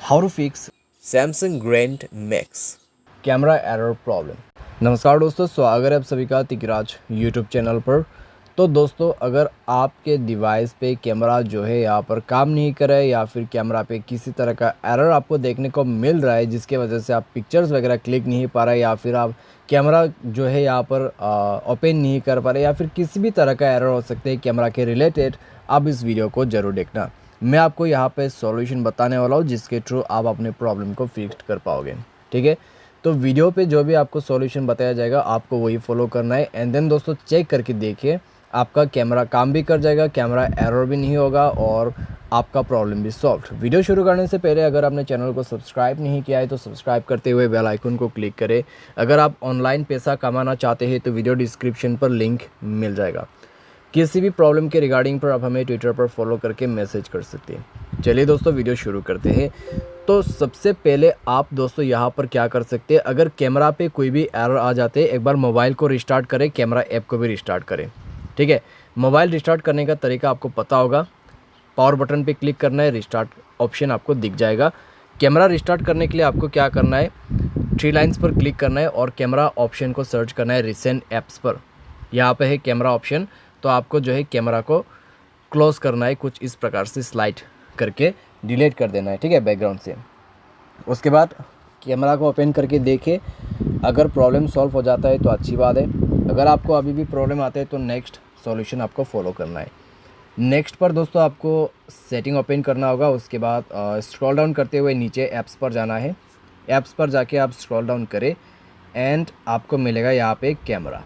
How to fix Samsung Grand Max। Camera error problem. नमस्कार दोस्तों, स्वागत है आप सभी का तिकराज यूट्यूब चैनल पर। तो दोस्तों, अगर आपके डिवाइस पे कैमरा जो है यहाँ पर काम नहीं कर रहा है या फिर कैमरा पे किसी तरह का एरर आपको देखने को मिल रहा है जिसके वजह से आप पिक्चर्स वगैरह क्लिक नहीं पा रहे या फिर आप कैमरा जो है यहाँ पर ओपन नहीं कर पा रहे या फिर किसी भी तरह का एरर हो सकते हैं कैमरा के रिलेटेड, आप इस वीडियो को ज़रूर देखना। मैं आपको यहाँ पे सॉल्यूशन बताने वाला हूँ जिसके थ्रू आप अपने प्रॉब्लम को फिक्स कर पाओगे। ठीक है, तो वीडियो पे जो भी आपको सॉल्यूशन बताया जाएगा आपको वही फॉलो करना है। एंड देन दोस्तों चेक करके देखिए, आपका कैमरा काम भी कर जाएगा, कैमरा एरर भी नहीं होगा और आपका प्रॉब्लम भी सॉल्व। वीडियो शुरू करने से पहले अगर आपने चैनल को सब्सक्राइब नहीं किया है तो सब्सक्राइब करते हुए बेल आइकन को क्लिक करें। अगर आप ऑनलाइन पैसा कमाना चाहते हैं तो वीडियो डिस्क्रिप्शन पर लिंक मिल जाएगा। किसी भी प्रॉब्लम के रिगार्डिंग पर आप हमें ट्विटर पर फॉलो करके मैसेज कर सकते हैं। चलिए दोस्तों वीडियो शुरू करते हैं। तो सबसे पहले आप दोस्तों यहाँ पर क्या कर सकते हैं, अगर कैमरा पे कोई भी एरर आ जाते हैं एक बार मोबाइल को रिस्टार्ट करें, कैमरा ऐप को भी रिस्टार्ट करें। ठीक है, मोबाइल रिस्टार्ट करने का तरीका आपको पता होगा। पावर बटन पे क्लिक करना है, रिस्टार्ट ऑप्शन आपको दिख जाएगा। कैमरा रिस्टार्ट करने के लिए आपको क्या करना है, 3 लाइन्स पर क्लिक करना है और कैमरा ऑप्शन को सर्च करना है रिसेंट ऐप्स पर। यहाँ पे है कैमरा ऑप्शन, तो आपको जो है कैमरा को क्लोज़ करना है, कुछ इस प्रकार से स्लाइड करके डिलीट कर देना है। ठीक है, बैकग्राउंड से। उसके बाद कैमरा को ओपन करके देखें, अगर प्रॉब्लम सॉल्व हो जाता है तो अच्छी बात है। अगर आपको अभी भी प्रॉब्लम आते हैं तो नेक्स्ट सॉल्यूशन आपको फॉलो करना है। नेक्स्ट पर दोस्तों आपको सेटिंग ओपन करना होगा। उसके बाद स्क्रॉल डाउन करते हुए नीचे ऐप्स पर जाना है। ऐप्स पर जाके आप स्क्रॉल डाउन करें एंड आपको मिलेगा यहाँ पे कैमरा।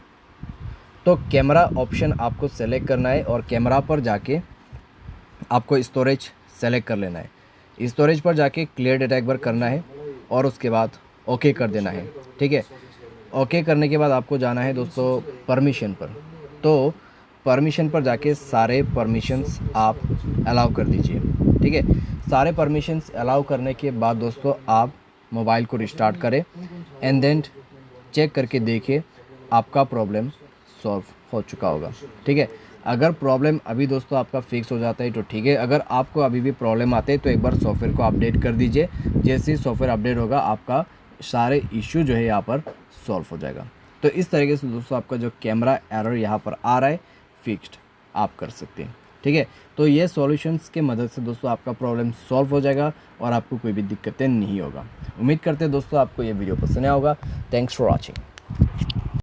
तो कैमरा ऑप्शन आपको सेलेक्ट करना है और कैमरा पर जाके आपको स्टोरेज सेलेक्ट कर लेना है। स्टोरेज पर जाके क्लियर डेटा एक बार करना है और उसके बाद ओके कर देना है। ठीक है, ओके करने के बाद आपको जाना है दोस्तों परमिशन पर। तो परमिशन पर जाके सारे परमिशंस आप अलाउ कर दीजिए। ठीक है, सारे परमिशंस अलाउ करने के बाद दोस्तों आप मोबाइल को रिस्टार्ट करें एंड देन चेक करके देखिए आपका प्रॉब्लम सॉल्व हो चुका होगा। ठीक है, अगर प्रॉब्लम अभी दोस्तों आपका फिक्स हो जाता है तो ठीक है, अगर आपको अभी भी प्रॉब्लम आते हैं तो एक बार सॉफ्टवेयर को अपडेट कर दीजिए। जैसे ही सॉफ्टवेयर अपडेट होगा आपका सारे इश्यू जो है यहाँ पर सॉल्व हो जाएगा। तो इस तरीके से दोस्तों आपका जो कैमरा एरर यहाँ पर आ रहा है फिक्स्ड आप कर सकते हैं। ठीक है, तो ये सॉल्यूशंस के मदद से दोस्तों आपका प्रॉब्लम सॉल्व हो जाएगा और आपको कोई भी दिक्कतें नहीं होगा। उम्मीद करते हैं दोस्तों आपको ये वीडियो पसंद आया होगा। Thanks for watching.